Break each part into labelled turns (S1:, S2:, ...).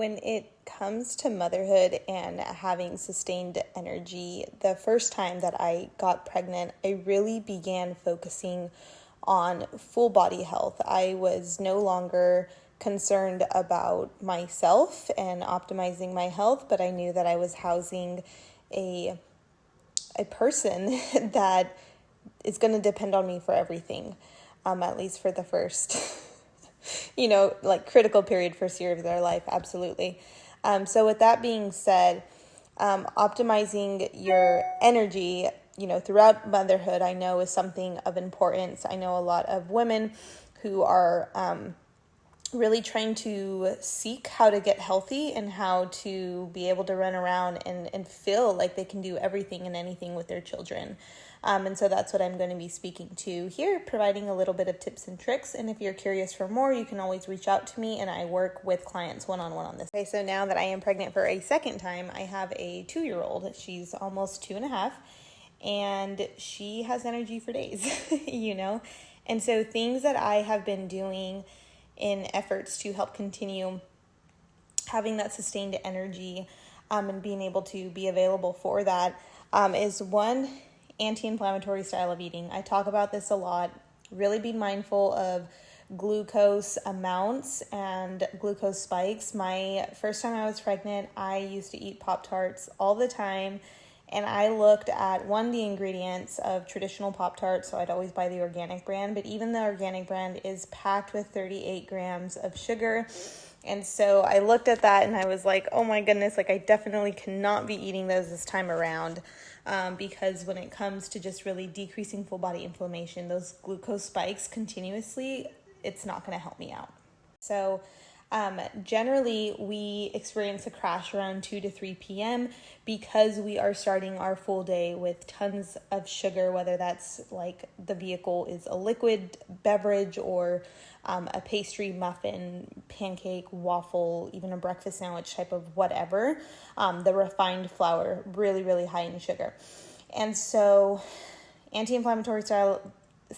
S1: When it comes to motherhood and having sustained energy, the first time that I got pregnant, I really began focusing on full body health. I was no longer concerned about myself and optimizing my health, but I knew that I was housing a person that is going to depend on me for everything, at least for the first critical period, first year of their life. Absolutely. So with that being said, optimizing your energy, throughout motherhood, I know is something of importance. I know a lot of women who are really trying to seek how to get healthy and how to be able to run around and feel like they can do everything and anything with their children. And so that's what I'm going to be speaking to here, providing a little bit of tips and tricks. And if you're curious for more, you can always reach out to me, and I work with clients one-on-one on this. Okay, so now that I am pregnant for a second time, I have a 2-year-old. She's almost 2.5, and she has energy for days, And so things that I have been doing in efforts to help continue having that sustained energy and being able to be available for that is one, anti-inflammatory style of eating. I talk about this a lot. Really be mindful of glucose amounts and glucose spikes. My first time I was pregnant, I used to eat Pop-Tarts all the time. And I looked at, the ingredients of traditional Pop-Tarts, so I'd always buy the organic brand. But even the organic brand is packed with 38 grams of sugar. And so I looked at that and I was like, oh my goodness, I definitely cannot be eating those this time around. Because when it comes to just really decreasing full body inflammation, those glucose spikes continuously, it's not going to help me out. So generally we experience a crash around 2 to 3 p.m. because we are starting our full day with tons of sugar, whether that's the vehicle is a liquid beverage or a pastry, muffin, pancake, waffle, even a breakfast sandwich type of whatever. The refined flour, really, really high in sugar. And so anti-inflammatory style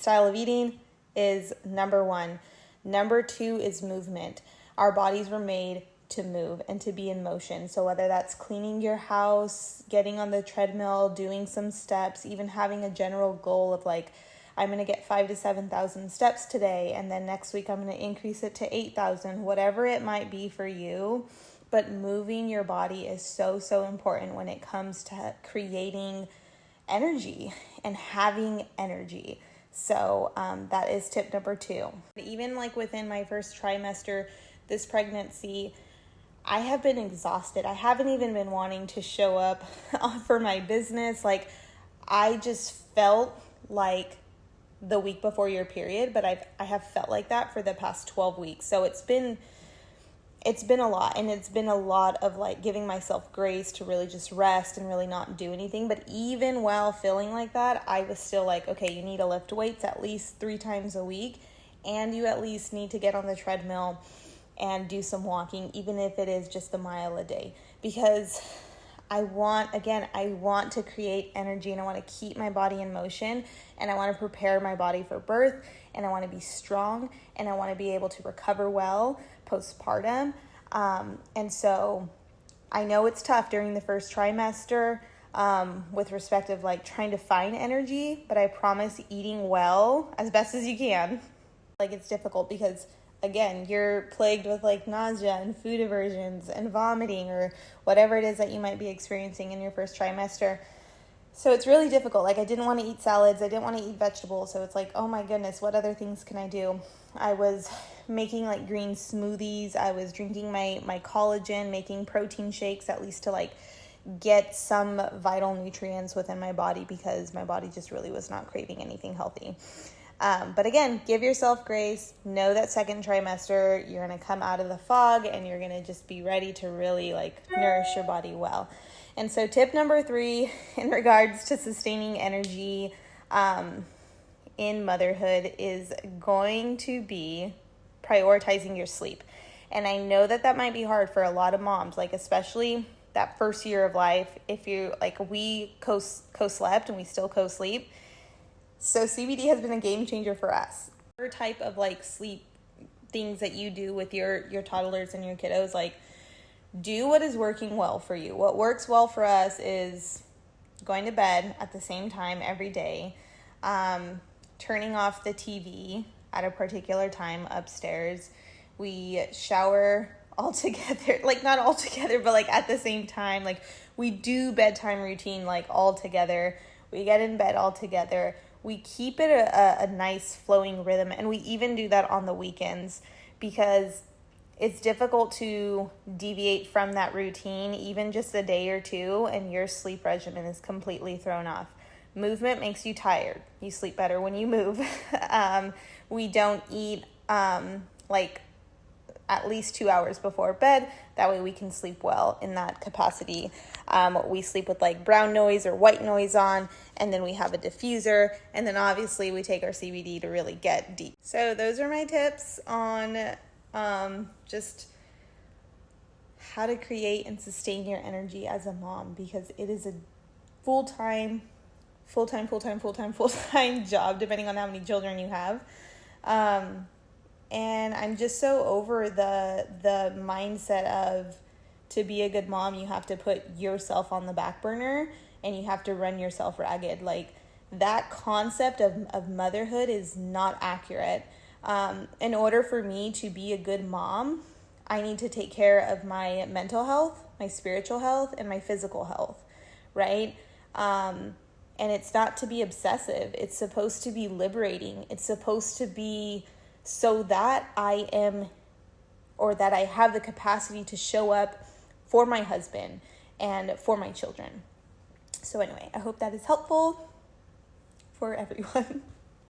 S1: of eating is number one. Number two is movement. Our bodies were made to move and to be in motion. So whether that's cleaning your house, getting on the treadmill, doing some steps, even having a general goal of I'm going to get 5,000 to 7,000 steps today, and then next week I'm going to increase it to 8,000, whatever it might be for you. But moving your body is so, so important when it comes to creating energy and having energy. So that is tip number 2. Even within my first trimester, this pregnancy, I have been exhausted. I haven't even been wanting to show up for my business. I just felt like the week before your period, but I have felt like that for the past 12 weeks. So it's been a lot, and it's been a lot of giving myself grace to really just rest and really not do anything. But even while feeling like that, I was still okay, you need to lift weights at least 3 times a week, and you at least need to get on the treadmill and do some walking, even if it is just a mile a day, because I want to create energy, and I want to keep my body in motion, and I want to prepare my body for birth, and I want to be strong, and I want to be able to recover well postpartum. And so I know it's tough during the first trimester with respect of trying to find energy, but I promise eating well as best as you can. It's difficult because again, you're plagued with nausea and food aversions and vomiting or whatever it is that you might be experiencing in your first trimester. So it's really difficult. I didn't want to eat salads. I didn't want to eat vegetables. So it's oh my goodness, what other things can I do? I was making green smoothies. I was drinking my collagen, making protein shakes, at least to get some vital nutrients within my body, because my body just really was not craving anything healthy. But again, give yourself grace. Know that second trimester, you're going to come out of the fog and you're going to just be ready to really nourish your body well. And so tip number 3 in regards to sustaining energy in motherhood is going to be prioritizing your sleep. And I know that might be hard for a lot of moms, especially that first year of life. If you we co-slept and we still co-sleep. So CBD has been a game changer for us. Other type of sleep things that you do with your toddlers and your kiddos, do what is working well for you. What works well for us is going to bed at the same time every day, turning off the TV at a particular time upstairs. We shower all together, like not all together, but like at the same time. Like we do bedtime routine like all together. We get in bed all together. We keep it a nice flowing rhythm, and we even do that on the weekends because it's difficult to deviate from that routine even just a day or two, and your sleep regimen is completely thrown off. Movement makes you tired. You sleep better when you move. We don't eat like at least 2 hours before bed. That way we can sleep well in that capacity. We sleep with like brown noise or white noise on, and then we have a diffuser, and then obviously we take our CBD to really get deep. So those are my tips on just how to create and sustain your energy as a mom, because it is a full-time job, depending on how many children you have. And I'm just so over the mindset of, to be a good mom, you have to put yourself on the back burner and you have to run yourself ragged. Like, that concept of motherhood is not accurate. In order for me to be a good mom, I need to take care of my mental health, my spiritual health, and my physical health, right? And it's not to be obsessive. It's supposed to be liberating. It's supposed to be so that I have the capacity to show up for my husband and for my children. So anyway, I hope that is helpful for everyone.